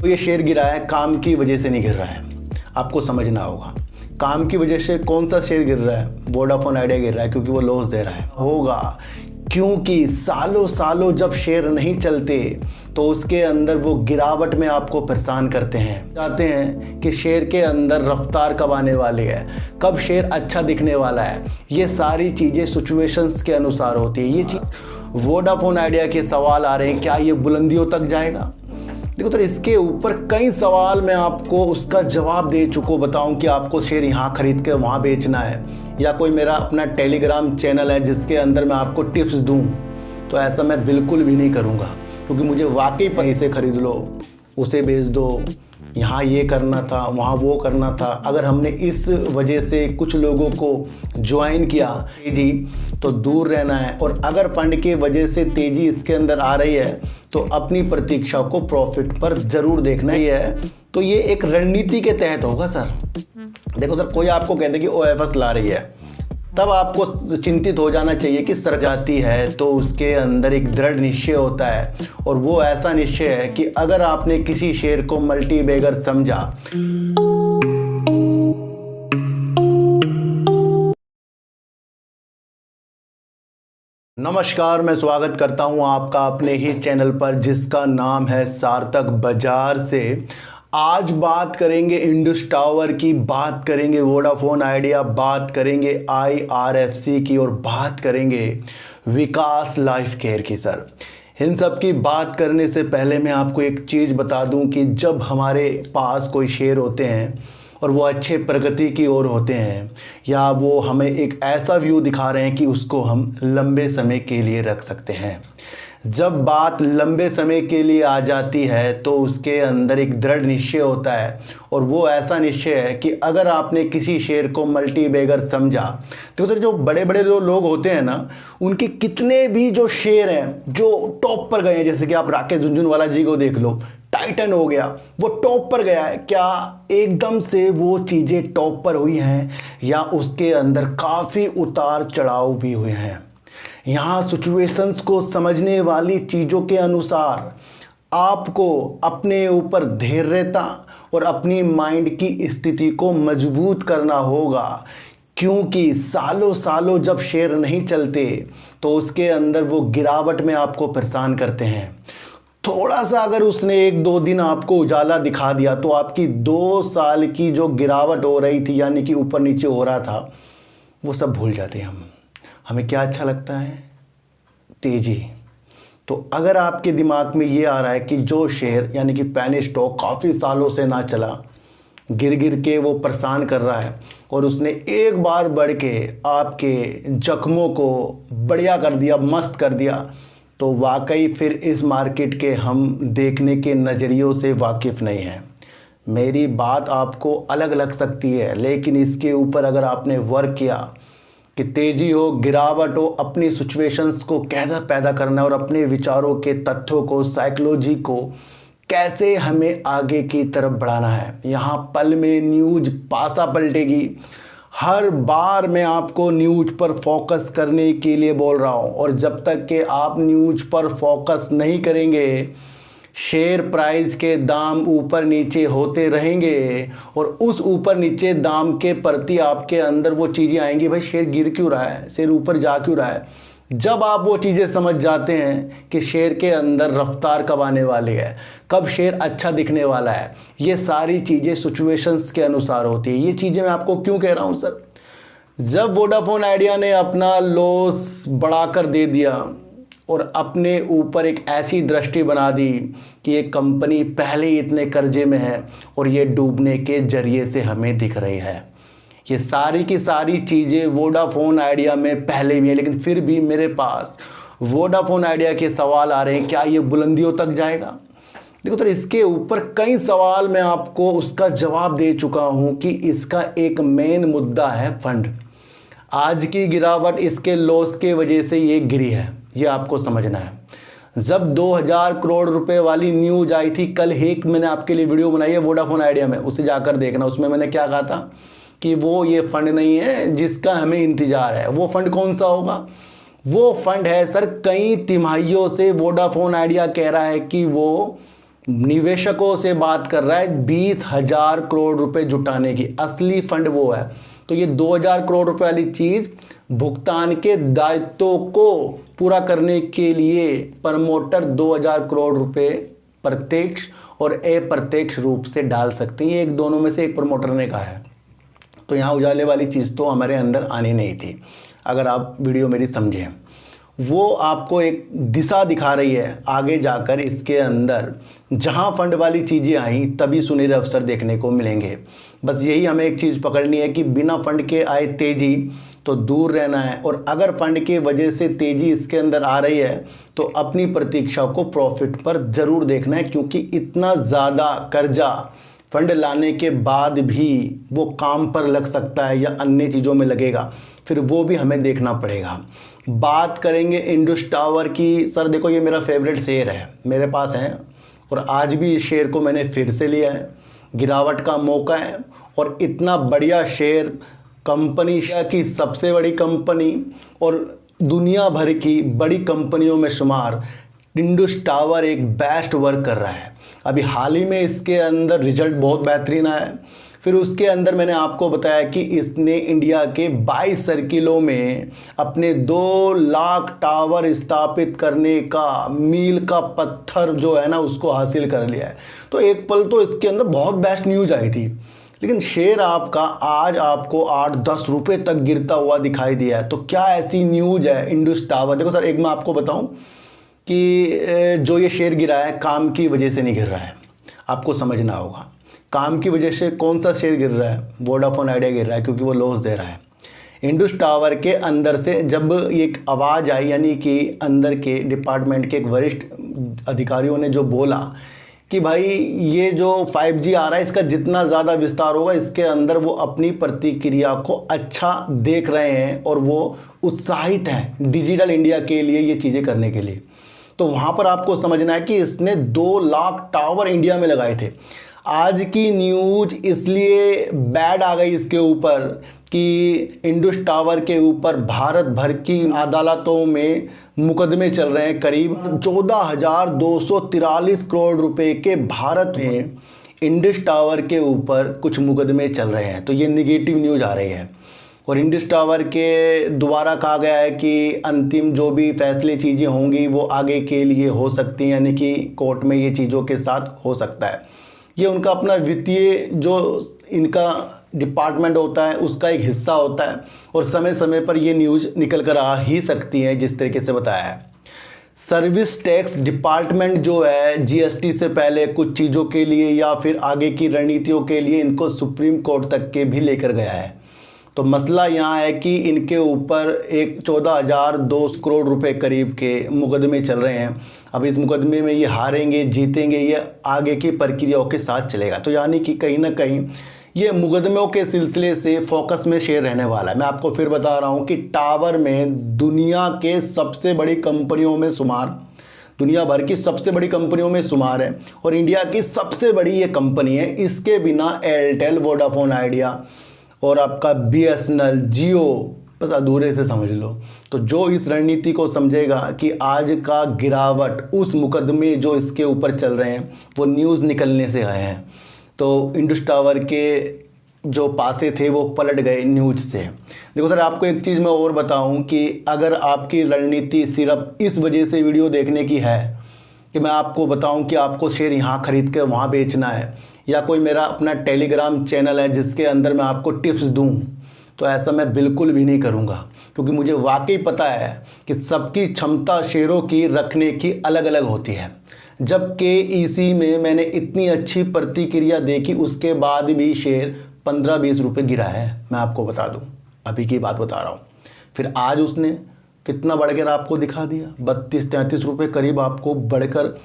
तो ये शेयर गिरा है, काम की वजह से नहीं गिर रहा है, आपको समझना होगा। काम की वजह से कौन सा शेयर गिर रहा है? वोडाफोन आइडिया गिर रहा है क्योंकि वो लॉस दे रहा है। होगा क्योंकि सालों सालों जब शेयर नहीं चलते तो उसके अंदर वो गिरावट में आपको परेशान करते हैं। चाहते हैं कि शेयर के अंदर रफ्तार कब आने वाली है, कब शेयर अच्छा दिखने वाला है। ये सारी चीज़ें सिचुएशंस के अनुसार होती है। ये चीज़ वोडाफोन आइडिया के सवाल आ रहे हैं, क्या ये बुलंदियों तक जाएगा? देखो तो इसके ऊपर कई सवाल मैं आपको उसका जवाब दे चुका बताऊं कि आपको शेयर यहाँ खरीद के वहाँ बेचना है, या कोई मेरा अपना टेलीग्राम चैनल है जिसके अंदर मैं आपको टिप्स दूं, तो ऐसा मैं बिल्कुल भी नहीं करूँगा। क्योंकि मुझे वाकई पर इसे खरीद लो, उसे बेच दो, यहाँ ये करना था, वहाँ वो करना था। अगर हमने इस वजह से कुछ लोगों को ज्वाइन किया जी, तो दूर रहना है। और अगर फंड के वजह से तेज़ी इसके अंदर आ रही है तो अपनी प्रतीक्षा को प्रॉफिट पर ज़रूर देखना ही है। तो ये एक रणनीति के तहत होगा सर। देखो सर, कोई आपको कहते कि OFS ला रही है, तब आपको चिंतित हो जाना चाहिए कि सर जाती है तो उसके अंदर एक दृढ़ निश्चय होता है, और वो ऐसा निश्चय है कि अगर आपने किसी शेयर को मल्टी बैगर समझा, नमस्कार, मैं स्वागत करता हूं आपका अपने ही चैनल पर जिसका नाम है सार्थक बाजार से। आज बात करेंगे इंडस टावर की, बात करेंगे वोडाफोन आइडिया, बात करेंगे IRFC की, और बात करेंगे विकास लाइफ केयर की। सर, इन सब की बात करने से पहले मैं आपको एक चीज़ बता दूं कि जब हमारे पास कोई शेयर होते हैं और वो अच्छे प्रगति की ओर होते हैं, या वो हमें एक ऐसा व्यू दिखा रहे हैं कि उसको हम लंबे समय के लिए रख सकते हैं, जब बात लंबे समय के लिए आ जाती है तो उसके अंदर एक दृढ़ निश्चय होता है। और वो ऐसा निश्चय है कि अगर आपने किसी शेयर को मल्टी बैगर समझा, तो सर जो बड़े बड़े लोग होते हैं ना, उनके कितने भी जो शेयर हैं जो टॉप पर गए हैं, जैसे कि आप राकेश झुनझुनवाला जी को देख लो, टाइटन हो गया, वो टॉप पर गया है। क्या एकदम से वो चीज़ें टॉप पर हुई हैं, या उसके अंदर काफ़ी उतार चढ़ाव भी हुए हैं? यहाँ सिचुएशंस को समझने वाली चीज़ों के अनुसार आपको अपने ऊपर धैर्यता और अपनी माइंड की स्थिति को मजबूत करना होगा। क्योंकि सालों सालों जब शेयर नहीं चलते तो उसके अंदर वो गिरावट में आपको परेशान करते हैं। थोड़ा सा अगर उसने 1-2 दिन आपको उजाला दिखा दिया तो आपकी 2 साल की जो गिरावट हो रही थी, यानी कि ऊपर नीचे हो रहा था, वो सब भूल जाते हैं हम। हमें क्या अच्छा लगता है? तेज़ी। तो अगर आपके दिमाग में ये आ रहा है कि जो शेयर यानी कि पेनी स्टॉक काफ़ी सालों से ना चला, गिर के वो परेशान कर रहा है, और उसने एक बार बढ़ के आपके जख्मों को बढ़िया कर दिया, मस्त कर दिया, तो वाकई फिर इस मार्केट के हम देखने के नज़रियों से वाकिफ़ नहीं हैं। मेरी बात आपको अलग लग सकती है, लेकिन इसके ऊपर अगर आपने वर्क किया कि तेज़ी हो, गिरावट हो, अपनी सिचुएशंस को कैसा पैदा करना है और अपने विचारों के तथ्यों को, साइकोलॉजी को कैसे हमें आगे की तरफ बढ़ाना है। यहाँ पल में न्यूज़ पासा पलटेगी। हर बार मैं आपको न्यूज़ पर फोकस करने के लिए बोल रहा हूँ, और जब तक कि आप न्यूज़ पर फोकस नहीं करेंगे, शेयर प्राइस के दाम ऊपर नीचे होते रहेंगे, और उस ऊपर नीचे दाम के प्रति आपके अंदर वो चीज़ें आएंगी, भाई शेयर गिर क्यों रहा है, शेयर ऊपर जा क्यों रहा है। जब आप वो चीज़ें समझ जाते हैं कि शेयर के अंदर रफ्तार कब आने वाली है, कब शेयर अच्छा दिखने वाला है, ये सारी चीज़ें सिचुएशंस के अनुसार होती है। ये चीज़ें मैं आपको क्यों कह रहा हूँ सर? जब वोडाफोन आइडिया ने अपना लॉस बढ़ाकर दे दिया और अपने ऊपर एक ऐसी दृष्टि बना दी कि ये कंपनी पहले ही इतने कर्जे में है और ये डूबने के जरिए से हमें दिख रही है, ये सारी की सारी चीज़ें वोडाफोन आइडिया में पहले भी है, लेकिन फिर भी मेरे पास वोडाफोन आइडिया के सवाल आ रहे हैं, क्या ये बुलंदियों तक जाएगा? देखो तो इसके ऊपर कई सवाल मैं आपको उसका जवाब दे चुका हूं कि इसका एक मेन मुद्दा है फंड। आज की गिरावट इसके लॉस के वजह से ये गिरी है, ये आपको समझना है। जब 2000 करोड़ रुपए वाली न्यूज आई थी, कल एक मैंने आपके लिए वीडियो बनाई है वोडाफोन आइडिया में, उसे जाकर देखना। उसमें मैंने क्या कहा था कि वो ये फंड नहीं है जिसका हमें इंतजार है। वो फंड कौन सा होगा? वो फंड है सर, कई तिमाहियों से वोडाफोन आइडिया कह रहा है कि वो निवेशकों से बात कर रहा है 20,000 करोड़ रुपए जुटाने की। असली फंड वो है। तो ये 2,000 करोड़ रुपए वाली चीज़ भुगतान के दायित्वों को पूरा करने के लिए प्रमोटर 2,000 करोड़ रुपए प्रत्यक्ष और अप्रत्यक्ष रूप से डाल सकते हैं। ये एक दोनों में से एक प्रमोटर ने कहा है। तो यहाँ उजाले वाली चीज़ तो हमारे अंदर आनी नहीं थी। अगर आप वीडियो मेरी समझें, वो आपको एक दिशा दिखा रही है आगे जाकर इसके अंदर। जहाँ फंड वाली चीज़ें आई तभी सुनहरे अवसर देखने को मिलेंगे। बस यही हमें एक चीज़ पकड़नी है कि बिना फंड के आए तेज़ी तो दूर रहना है, और अगर फंड के वजह से तेज़ी इसके अंदर आ रही है तो अपनी प्रतीक्षा को प्रॉफिट पर ज़रूर देखना है, क्योंकि इतना ज़्यादा कर्जा फंड लाने के बाद भी वो काम पर लग सकता है या अन्य चीज़ों में लगेगा, फिर वो भी हमें देखना पड़ेगा। बात करेंगे इंडस टावर की। सर देखो, ये मेरा फेवरेट शेयर है, मेरे पास है, और आज भी इस शेयर को मैंने फिर से लिया है। गिरावट का मौका है, और इतना बढ़िया शेयर, कंपनी की सबसे बड़ी कंपनी और दुनिया भर की बड़ी कंपनियों में शुमार इंडस टावर एक बेस्ट वर्क कर रहा है। अभी हाल ही में इसके अंदर रिजल्ट बहुत बेहतरीन आया है। फिर उसके अंदर मैंने आपको बताया कि इसने इंडिया के 22 सर्किलों में अपने 2 लाख टावर स्थापित करने का मील का पत्थर जो है ना उसको हासिल कर लिया है। तो एक पल तो इसके अंदर बहुत बेस्ट न्यूज़ आई थी, लेकिन शेयर आपका आज आपको 8-10 रुपये तक गिरता हुआ दिखाई दिया है। तो क्या ऐसी न्यूज़ है इंडस टावर? देखो सर, एक मैं आपको बताऊं कि जो ये शेयर गिरा है काम की वजह से नहीं गिर रहा है। आपको समझना होगा काम की वजह से कौन सा शेयर गिर रहा है। वोडाफोन आइडिया गिर रहा है क्योंकि वो लॉस दे रहा है। इंडस टावर के अंदर से जब एक आवाज़ आई, यानी कि अंदर के डिपार्टमेंट के एक वरिष्ठ अधिकारियों ने जो बोला कि भाई ये जो 5G आ रहा है इसका जितना ज़्यादा विस्तार होगा इसके अंदर वो अपनी प्रतिक्रिया को अच्छा देख रहे हैं और वो उत्साहित हैं डिजिटल इंडिया के लिए, ये चीज़ें करने के लिए। तो वहाँ पर आपको समझना है कि इसने 2 लाख टावर इंडिया में लगाए थे। आज की न्यूज़ इसलिए बैड आ गई इसके ऊपर कि इंडस टावर के ऊपर भारत भर की अदालतों में मुकदमे चल रहे हैं। करीब 14,243 करोड़ रुपए के भारत में इंडस टावर के ऊपर कुछ मुकदमे चल रहे हैं। तो ये निगेटिव न्यूज़ आ रही है, और इंडस टावर के द्वारा कहा गया है कि अंतिम जो भी फैसले चीज़ें होंगी वो आगे के लिए हो सकती हैं, यानी कि कोर्ट में ये चीज़ों के साथ हो सकता है। ये उनका अपना वित्तीय जो इनका डिपार्टमेंट होता है उसका एक हिस्सा होता है, और समय समय पर ये न्यूज़ निकल कर आ ही सकती है जिस तरीके से बताया है। सर्विस टैक्स डिपार्टमेंट जो है GST से पहले कुछ चीज़ों के लिए या फिर आगे की रणनीतियों के लिए इनको सुप्रीम कोर्ट तक के भी लेकर गया है। तो मसला यहाँ है कि इनके ऊपर एक 14,200 करोड़ रुपए करीब के मुकदमे चल रहे हैं। अब इस मुकदमे में ये हारेंगे जीतेंगे ये आगे की प्रक्रियाओं के साथ चलेगा। तो यानी कि कहीं ना कहीं ये मुकदमों के सिलसिले से फोकस में शेयर रहने वाला है। मैं आपको फिर बता रहा हूँ कि टावर में दुनिया के सबसे बड़ी कंपनियों में शुमार, दुनिया भर की सबसे बड़ी कंपनियों में शुमार है, और इंडिया की सबसे बड़ी ये कंपनी है। इसके बिना एयरटेल, वोडाफोन आइडिया और आपका BSNL, जियो बस अधूरे से समझ लो। तो जो इस रणनीति को समझेगा कि आज का गिरावट उस मुकदमे जो इसके ऊपर चल रहे हैं वो न्यूज़ निकलने से आए हैं। तो इंडस टावर के जो पासे थे वो पलट गए न्यूज़ से। देखो सर, आपको एक चीज़ मैं और बताऊं कि अगर आपकी रणनीति सिर्फ इस वजह से वीडियो देखने की है कि मैं आपको बताऊं कि आपको शेयर यहाँ खरीद कर वहाँ बेचना है, या कोई मेरा अपना टेलीग्राम चैनल है जिसके अंदर मैं आपको टिप्स दूं, तो ऐसा मैं बिल्कुल भी नहीं करूंगा, क्योंकि मुझे वाकई पता है कि सबकी क्षमता शेयरों की रखने की अलग अलग होती है। जब KEC में मैंने इतनी अच्छी प्रतिक्रिया देखी उसके बाद भी शेयर 15-20 रुपये गिरा है, मैं आपको बता दूं, अभी की बात बता रहा हूं। फिर आज उसने कितना बढ़कर आपको दिखा दिया, 32-33 रुपये करीब आपको बढ़कर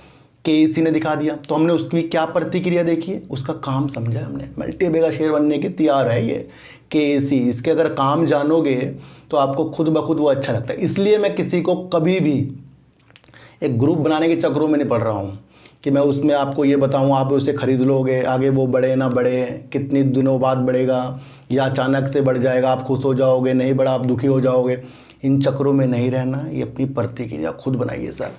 KEC ने दिखा दिया। तो हमने उसकी क्या प्रतिक्रिया देखी है, उसका काम समझा हमने। मल्टी बेगा शेयर बनने के तैयार है ये KEC। इसके अगर काम जानोगे तो आपको खुद ब खुद वो अच्छा लगता है। इसलिए मैं किसी को कभी भी एक ग्रुप बनाने के चक्करों में नहीं पड़ रहा हूँ कि मैं उसमें आपको ये बताऊँ आप उसे खरीद लोगे, आगे वो बढ़े ना बढ़े, कितने दिनों बाद बढ़ेगा या अचानक से बढ़ जाएगा, आप खुश हो जाओगे, नहीं बढ़ा आप दुखी हो जाओगे। इन चक्करों में नहीं रहना, ये अपनी प्रतिक्रिया खुद बनाइए सर।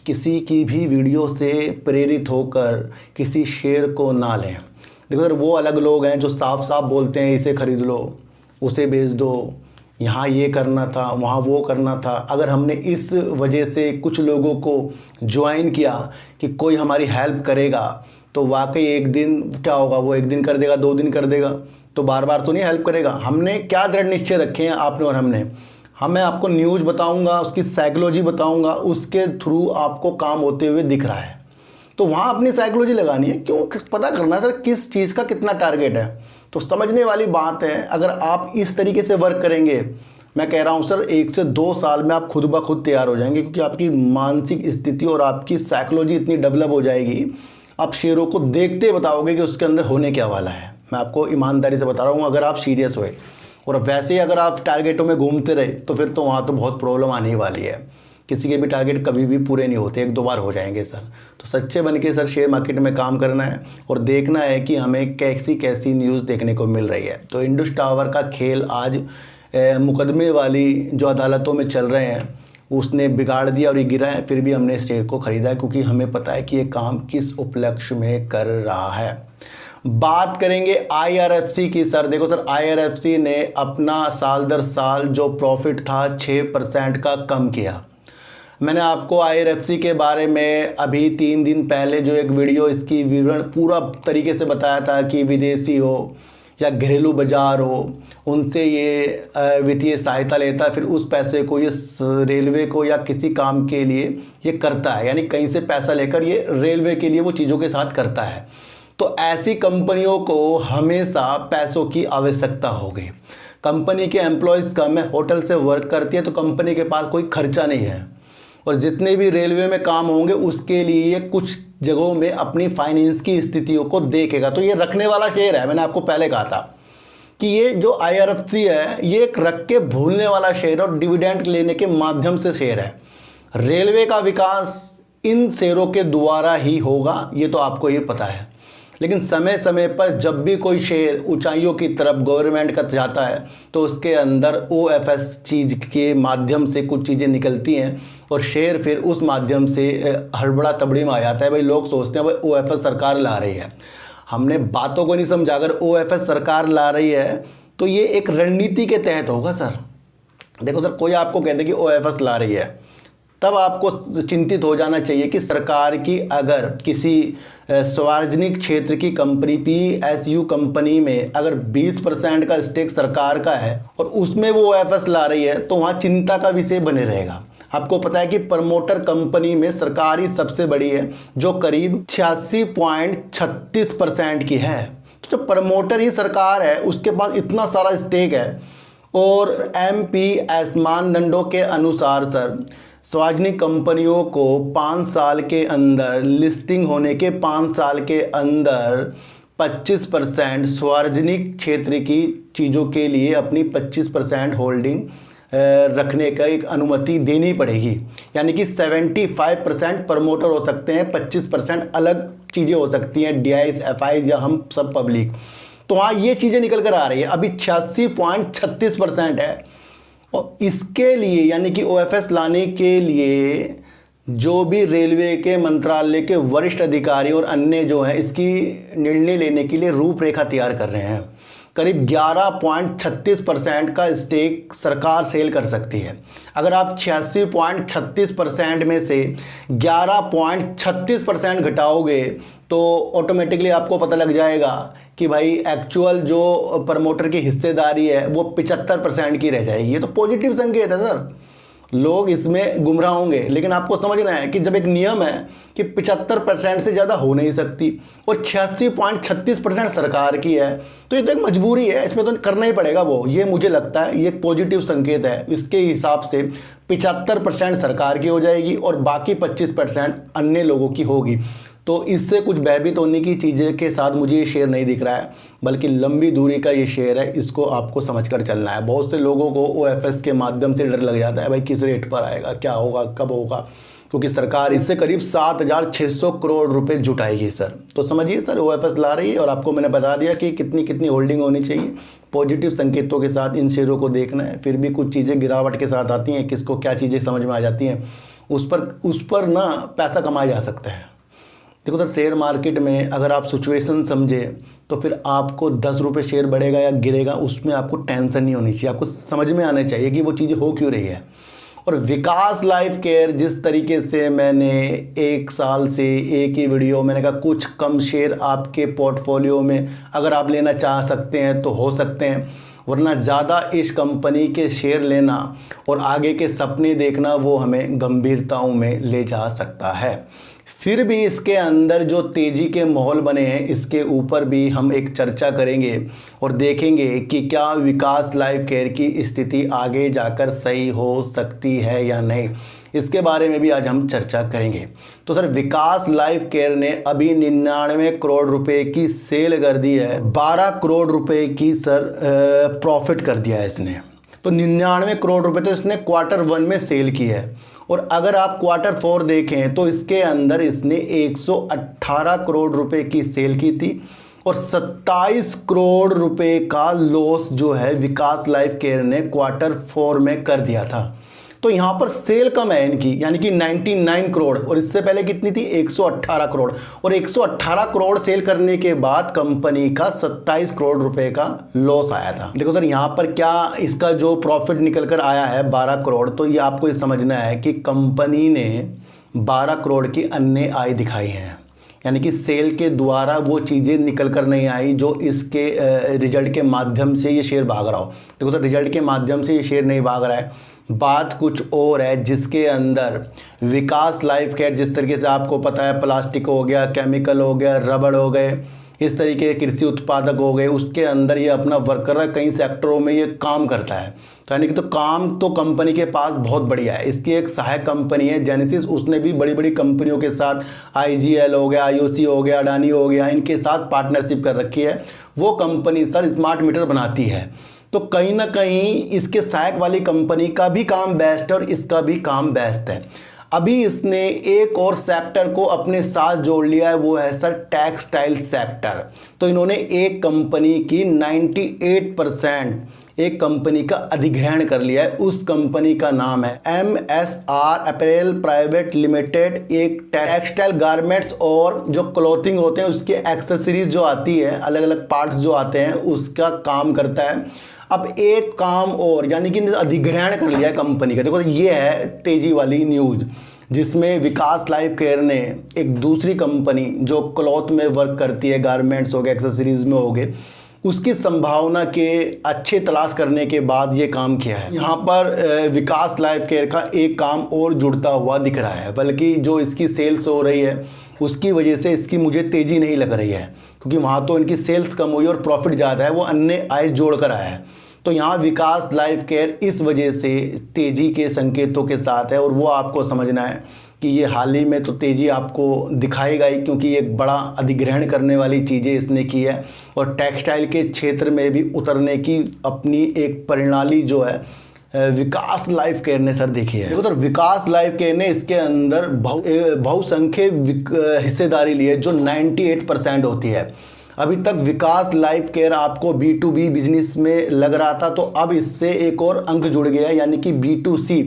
किसी की भी वीडियो से प्रेरित होकर किसी शेयर को ना लें। देखो सर, वो अलग लोग हैं जो साफ साफ बोलते हैं इसे ख़रीद लो, उसे बेच दो, यहाँ ये करना था, वहाँ वो करना था। अगर हमने इस वजह से कुछ लोगों को ज्वाइन किया कि कोई हमारी हेल्प करेगा, तो वाकई एक दिन क्या होगा, वो एक दिन कर देगा, 2 दिन कर देगा, तो बार बार तो नहीं हेल्प करेगा। हमने क्या दृढ़ निश्चय रखे हैं आपने और हमने, मैं आपको न्यूज़ बताऊंगा, उसकी साइकोलॉजी बताऊंगा, उसके थ्रू आपको काम होते हुए दिख रहा है, तो वहाँ अपनी साइकोलॉजी लगानी है। क्यों, पता करना है सर किस चीज़ का कितना टारगेट है, तो समझने वाली बात है। अगर आप इस तरीके से वर्क करेंगे, मैं कह रहा हूँ सर 1 से 2 साल में आप खुद ब खुद तैयार हो जाएंगे, क्योंकि आपकी मानसिक स्थिति और आपकी साइकोलॉजी इतनी डेवलप हो जाएगी, आप शेयरों को देखते बताओगे कि उसके अंदर होने क्या वाला है। मैं आपको ईमानदारी से बता रहा हूँ, अगर आप सीरियस हुए और वैसे ही अगर आप टारगेटों में घूमते रहे, तो फिर तो वहाँ तो बहुत प्रॉब्लम आने ही वाली है। किसी के भी टारगेट कभी भी पूरे नहीं होते, 1-2 बार हो जाएंगे सर। तो सच्चे बन के सर शेयर मार्केट में काम करना है और देखना है कि हमें कैसी कैसी न्यूज़ देखने को मिल रही है। तो इंडस टावर का खेल आज मुकदमे वाली जो अदालतों में चल रहे हैं उसने बिगाड़ दिया और ये गिरा है, फिर भी हमने इस शेयर को ख़रीदा है, क्योंकि हमें पता है कि ये काम किस उपलक्ष्य में कर रहा है। बात करेंगे IRFC की। सर देखो सर, IRFC ने अपना साल दर साल जो प्रॉफिट था 6% का कम किया। मैंने आपको IRFC के बारे में अभी 3 दिन पहले जो एक वीडियो इसकी विवरण पूरा तरीके से बताया था कि विदेशी हो या घरेलू बाज़ार हो, उनसे ये वित्तीय सहायता लेता है, फिर उस पैसे को ये रेलवे को या किसी काम के लिए ये करता है, यानी कहीं से पैसा लेकर ये रेलवे के लिए वो चीज़ों के साथ करता है। तो ऐसी कंपनियों को हमेशा पैसों की आवश्यकता होगी। कंपनी के एम्प्लॉयज़ कम है, होटल से वर्क करती है, तो कंपनी के पास कोई खर्चा नहीं है, और जितने भी रेलवे में काम होंगे उसके लिए ये कुछ जगहों में अपनी फाइनेंस की स्थितियों को देखेगा। तो ये रखने वाला शेयर है। मैंने आपको पहले कहा था कि ये जो IRFC है ये एक रख के भूलने वाला शेयर और डिविडेंड लेने के माध्यम से शेयर है। रेलवे का विकास इन शेयरों के द्वारा ही होगा, ये तो आपको ये पता है। लेकिन समय समय पर जब भी कोई शेयर ऊंचाइयों की तरफ गवर्नमेंट का जाता है, तो उसके अंदर OFS चीज़ के माध्यम से कुछ चीज़ें निकलती हैं और शेयर फिर उस माध्यम से हड़बड़ा तबड़ी में आ जाता है। भाई लोग सोचते हैं भाई OFS सरकार ला रही है। हमने बातों को नहीं समझा। अगर OFS सरकार ला रही है तो ये एक रणनीति के तहत होगा सर। देखो सर, कोई आपको कहते कि OFS ला रही है, तब आपको चिंतित हो जाना चाहिए कि सरकार की अगर किसी सार्वजनिक क्षेत्र की कंपनी PSU कंपनी में अगर 20% का स्टेक सरकार का है और उसमें वो OFS ला रही है, तो वहाँ चिंता का विषय बने रहेगा। आपको पता है कि प्रमोटर कंपनी में सरकारी सबसे बड़ी है, जो करीब 86.36% की है। तो जब प्रमोटर ही सरकार है, उसके पास इतना सारा स्टेक है, और MPS मानदंडों के अनुसार सर सार्वजनिक कंपनियों को 5 साल के अंदर, लिस्टिंग होने के 5 साल के अंदर 25% सार्वजनिक क्षेत्र की चीज़ों के लिए अपनी 25% होल्डिंग रखने का एक अनुमति देनी पड़ेगी। यानी कि 75% प्रमोटर हो सकते हैं, 25% अलग चीज़ें हो सकती हैं, DIs, FIs या हम सब पब्लिक। तो हाँ, ये चीज़ें निकल कर आ रही है। अभी 86.36% है, और इसके लिए यानी कि OFS लाने के लिए जो भी रेलवे के मंत्रालय के वरिष्ठ अधिकारी और अन्य जो हैं, इसकी निर्णय लेने के लिए रूपरेखा तैयार कर रहे हैं। करीब 11.36% का स्टेक सरकार सेल कर सकती है। अगर आप 86.36% में से 11.36% घटाओगे, तो ऑटोमेटिकली आपको पता लग जाएगा कि भाई एक्चुअल जो प्रमोटर की हिस्सेदारी है वो 75% की रह जाएगी। ये तो पॉजिटिव संकेत है सर। लोग इसमें गुमराह होंगे, लेकिन आपको समझना है कि जब एक नियम है कि 75% से ज़्यादा हो नहीं सकती और 86.36% सरकार की है, तो ये तो एक मजबूरी है, इसमें तो करना ही पड़ेगा वो। ये मुझे लगता है ये एक पॉजिटिव संकेत है। इसके हिसाब से 75% सरकार की हो जाएगी और बाकी 25% अन्य लोगों की होगी। तो इससे कुछ भयभीत होने की चीज़ें के साथ मुझे ये शेयर नहीं दिख रहा है, बल्कि लंबी दूरी का ये शेयर है। इसको आपको समझकर चलना है। बहुत से लोगों को OFS के माध्यम से डर लग जाता है, भाई किस रेट पर आएगा, क्या होगा, कब होगा, क्योंकि सरकार इससे करीब 7,600 करोड़ रुपए जुटाएगी सर। तो समझिए सर, OFS ला रही है और आपको मैंने बता दिया कि कितनी कितनी होल्डिंग होनी चाहिए। पॉजिटिव संकेतों के साथ इन शेयरों को देखना है। फिर भी कुछ चीज़ें गिरावट के साथ आती हैं, किसको क्या चीज़ें समझ में आ जाती हैं, उस पर ना पैसा कमाया जा सकता है। देखो सर, शेयर मार्केट में अगर आप सिचुएशन समझे तो फिर आपको 10 रुपये शेयर बढ़ेगा या गिरेगा उसमें आपको टेंशन नहीं होनी चाहिए। आपको समझ में आना चाहिए कि वो चीज़ें हो क्यों रही है। और विकास लाइफ केयर जिस तरीके से मैंने 1 साल से एक ही वीडियो मैंने कहा कुछ कम शेयर आपके पोर्टफोलियो में अगर आप लेना चाह सकते हैं तो हो सकते हैं, वरना ज़्यादा इस कंपनी के शेयर लेना और आगे के सपने देखना वो हमें गंभीरताओं में ले जा सकता है। फिर भी इसके अंदर जो तेज़ी के माहौल बने हैं इसके ऊपर भी हम एक चर्चा करेंगे और देखेंगे कि क्या विकास लाइफ केयर की स्थिति आगे जाकर सही हो सकती है या नहीं, इसके बारे में भी आज हम चर्चा करेंगे। तो सर, विकास लाइफ केयर ने अभी 99 करोड़ रुपए की सेल कर दी है, 12 करोड़ रुपए की सर प्रॉफिट कर दिया है इसने। तो 99 करोड़ रुपए तो इसने Q1 में सेल की है और अगर आप Q4 देखें तो इसके अंदर इसने 118 करोड़ रुपए की सेल की थी और 27 करोड़ रुपए का लॉस जो है विकास लाइफ केयर ने Q4 में कर दिया था। तो यहाँ पर सेल कम है इनकी, यानी कि 99 करोड़ और इससे पहले कितनी थी 118 करोड़, और 118 करोड़ सेल करने के बाद कंपनी का 27 करोड़ रुपए का लॉस आया था। देखो सर, यहाँ पर क्या इसका जो प्रॉफिट निकल कर आया है 12 करोड़, तो ये आपको ये समझना है कि कंपनी ने 12 करोड़ की अन्य आय दिखाई है, यानी कि सेल के द्वारा वो चीज़ें निकल कर नहीं आई जो इसके रिजल्ट के माध्यम से ये शेयर भाग रहा हो। देखो सर, रिजल्ट के माध्यम से ये शेयर नहीं भाग रहा है, बात कुछ और है जिसके अंदर विकास लाइफ केयर जिस तरीके से आपको पता है प्लास्टिक हो गया, केमिकल हो गया, रबड़ हो गए, इस तरीके के कृषि उत्पादक हो गए, उसके अंदर ये अपना वर्क कर रहा है, कई सेक्टरों में ये काम करता है। तो यानी कि तो काम तो कंपनी के पास बहुत बढ़िया है। इसकी एक सहायक कंपनी है जेनेसिस, उसने भी बड़ी बड़ी कंपनियों के साथ IGL हो गया, IOC हो गया, अडानी हो गया, इनके साथ पार्टनरशिप कर रखी है। वो कंपनी सर स्मार्ट मीटर बनाती है, तो कहीं ना कहीं इसके सहायक वाली कंपनी का भी काम बेस्ट है और इसका भी काम बेस्ट है। अभी इसने एक और सेक्टर को अपने साथ जोड़ लिया है, वो है सर टेक्सटाइल सेक्टर। तो इन्होंने एक कंपनी की 98% एक कंपनी का अधिग्रहण कर लिया है। उस कंपनी का नाम है MSR अपैरेल प्राइवेट लिमिटेड। एक टेक्सटाइल गारमेंट्स और जो क्लोथिंग होते हैं उसके एक्सेसरीज जो आती है, अलग अलग पार्ट्स जो आते हैं, उसका काम करता है। अब एक काम और, यानी कि अधिग्रहण कर लिया है कंपनी का। देखो ये है तेजी वाली न्यूज़, जिसमें विकास लाइफ केयर ने एक दूसरी कंपनी जो क्लॉथ में वर्क करती है, गारमेंट्स हो गए, एक्सेसरीज में हो गए, उसकी संभावना के अच्छे तलाश करने के बाद ये काम किया है। यहाँ पर विकास लाइफ केयर का एक काम और जुड़ता हुआ दिख रहा है, बल्कि जो इसकी सेल्स हो रही है उसकी वजह से इसकी मुझे तेज़ी नहीं लग रही है, क्योंकि वहाँ तो इनकी सेल्स कम हुई और प्रॉफिट ज़्यादा है, वो अन्य आय जोड़ कर आया है। तो यहाँ विकास लाइफ केयर इस वजह से तेज़ी के संकेतों के साथ है और वो आपको समझना है कि ये हाल ही में तो तेज़ी आपको दिखाएगा ही, क्योंकि एक बड़ा अधिग्रहण करने वाली चीज़ें इसने की है और टेक्सटाइल के क्षेत्र में भी उतरने की अपनी एक प्रणाली जो है विकास लाइफ केयर ने सर देखी है। देखो सर, विकास लाइफ केयर ने इसके अंदर बहुसंख्यक हिस्सेदारी ली है जो 98% होती है। अभी तक विकास लाइफ केयर आपको B2B बिजनेस में लग रहा था, तो अब इससे एक और अंक जुड़ गया, यानी कि B2C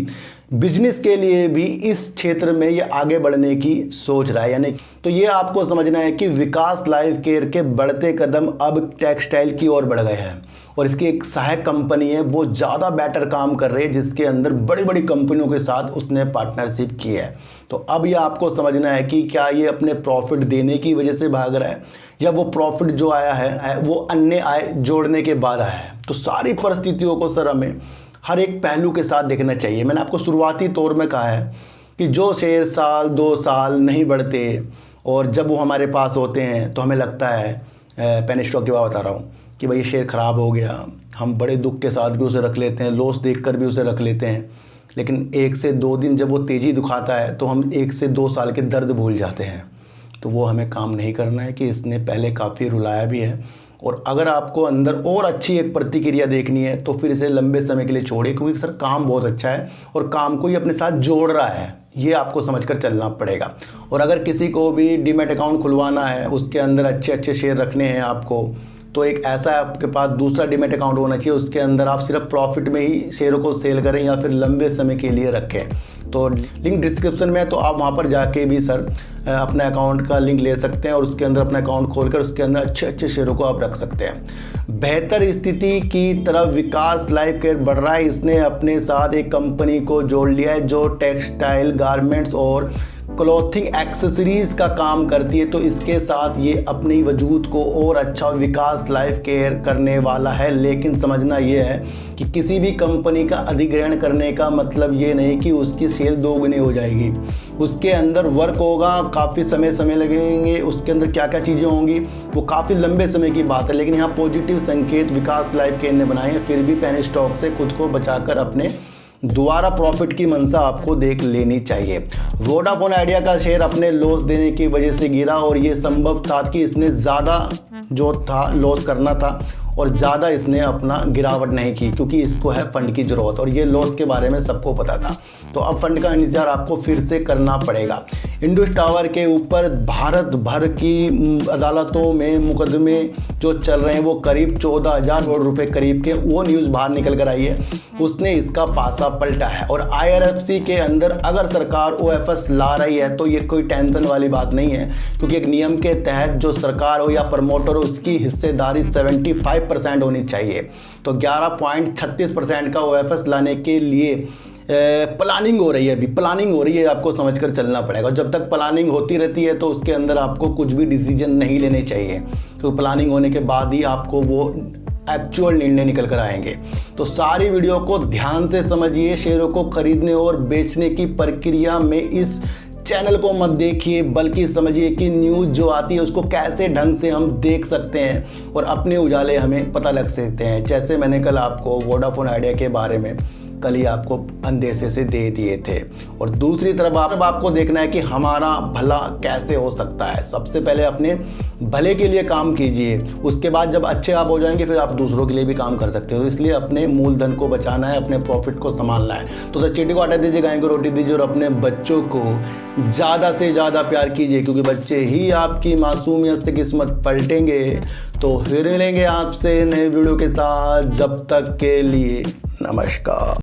बिजनेस के लिए भी इस क्षेत्र में ये आगे बढ़ने की सोच रहा है। यानी तो ये आपको समझना है कि विकास लाइफ केयर के बढ़ते कदम अब टेक्सटाइल की ओर बढ़ गए हैं और इसकी एक सहायक कंपनी है, वो ज़्यादा बेटर काम कर रही है, जिसके अंदर बड़ी बड़ी कंपनियों के साथ उसने पार्टनरशिप की है। तो अब ये आपको समझना है कि क्या ये अपने प्रॉफिट देने की वजह से भाग रहा है या वो प्रॉफिट जो आया है वो अन्य आय जोड़ने के बाद आया है। तो सारी परिस्थितियों को सर हमें हर एक पहलू के साथ देखना चाहिए। मैंने आपको शुरुआती तौर में कहा है कि जो शेयर साल 2 साल नहीं बढ़ते और जब वो हमारे पास होते हैं तो हमें लगता है, पेनी स्टॉक की बात बता रहा हूँ, कि भाई ये शेयर ख़राब हो गया, हम बड़े दुख के साथ भी उसे रख लेते हैं, लॉस देखकर भी उसे रख लेते हैं। लेकिन 1 से 2 दिन जब वो तेज़ी दिखाता है तो हम 1 से 2 साल के दर्द भूल जाते हैं। तो वो हमें काम नहीं करना है कि इसने पहले काफ़ी रुलाया भी है, और अगर आपको अंदर और अच्छी एक प्रतिक्रिया देखनी है तो फिर इसे लंबे समय के लिए छोड़िए, क्योंकि सर काम बहुत अच्छा है और काम को ही अपने साथ जोड़ रहा है, ये आपको समझकर चलना पड़ेगा। और अगर किसी को भी डीमैट अकाउंट खुलवाना है, उसके अंदर अच्छे अच्छे शेयर रखने हैं आपको, तो एक ऐसा आपके पास दूसरा डीमैट अकाउंट होना चाहिए, उसके अंदर आप सिर्फ प्रॉफिट में ही शेयरों को सेल करें या फिर लंबे समय के लिए रखें। तो लिंक डिस्क्रिप्शन में है, तो आप वहाँ पर जाके भी सर अपने अकाउंट का लिंक ले सकते हैं और उसके अंदर अपना अकाउंट खोलकर उसके अंदर अच्छे अच्छे शेयरों को आप रख सकते हैं। बेहतर स्थिति की तरफ विकास लाइफ केयर बढ़ रहा है। इसने अपने साथ एक कंपनी को जोड़ लिया है जो टेक्सटाइल, गारमेंट्स और क्लॉथिंग एक्सेसरीज का काम करती है। तो इसके साथ ये अपनी वजूद को और अच्छा विकास लाइफ केयर करने वाला है। लेकिन समझना ये है कि किसी भी कंपनी का अधिग्रहण करने का मतलब ये नहीं कि उसकी सेल दोगुनी हो जाएगी। उसके अंदर वर्क होगा, काफ़ी समय लगेंगे, उसके अंदर क्या क्या चीज़ें होंगी वो काफ़ी लंबे समय की बात है। लेकिन यहाँ पॉजिटिव संकेत विकास लाइफ केयर ने बनाए हैं। फिर भी पेनी स्टॉक से खुद को बचाकर अपने दोबारा प्रॉफिट की मंशा आपको देख लेनी चाहिए। वोडाफोन आइडिया का शेयर अपने लॉस देने की वजह से गिरा और ये संभव था कि इसने ज़्यादा जो था लॉस करना था और ज़्यादा इसने अपना गिरावट नहीं की, क्योंकि इसको है फंड की ज़रूरत और ये लॉस के बारे में सबको पता था। तो अब फंड का इंतजार आपको फिर से करना पड़ेगा। इंडस टावर के ऊपर भारत भर की अदालतों में मुकदमे जो चल रहे हैं वो करीब 14,000 करोड़ रुपए करीब के, वो न्यूज़ बाहर निकल कर आई है। उसने इसका पासा पलटा है और IRFC के अंदर अगर सरकार OFS ला रही है तो ये कोई टेंशन वाली बात नहीं है, क्योंकि एक नियम के तहत जो सरकार हो या प्रमोटर हो उसकी हिस्सेदारी 75% होनी चाहिए। तो 11.36% का OFS लाने के लिए प्लानिंग हो रही है। अभी प्लानिंग हो रही है, आपको समझकर चलना पड़ेगा। जब तक प्लानिंग होती रहती है तो उसके अंदर आपको कुछ भी डिसीजन नहीं लेने चाहिए, तो प्लानिंग होने के बाद ही आपको वो एक्चुअल निर्णय निकल कर आएंगे। तो सारी वीडियो को ध्यान से समझिए। शेयरों को खरीदने और बेचने की प्रक्रिया में इस चैनल को मत देखिए, बल्कि समझिए कि न्यूज़ जो आती है उसको कैसे ढंग से हम देख सकते हैं और अपने उजाले हमें पता लग सकते हैं। जैसे मैंने कल आपको वोडाफोन आइडिया के बारे में कल ही आपको अंदेशे से दे दिए थे। और दूसरी तरफ आपको देखना है कि हमारा भला कैसे हो सकता है। सबसे पहले अपने भले के लिए काम कीजिए, उसके बाद जब अच्छे आप हो जाएंगे फिर आप दूसरों के लिए भी काम कर सकते हो। इसलिए अपने मूलधन को बचाना है, अपने प्रॉफिट को संभालना है। तो सर चीटी को हटा दीजिए, गाय को रोटी दीजिए और अपने बच्चों को ज़्यादा से ज़्यादा प्यार कीजिए, क्योंकि बच्चे ही आपकी मासूमियत से किस्मत पलटेंगे। तो फिर मिलेंगे आपसे नए वीडियो के साथ, जब तक के लिए नमस्कार।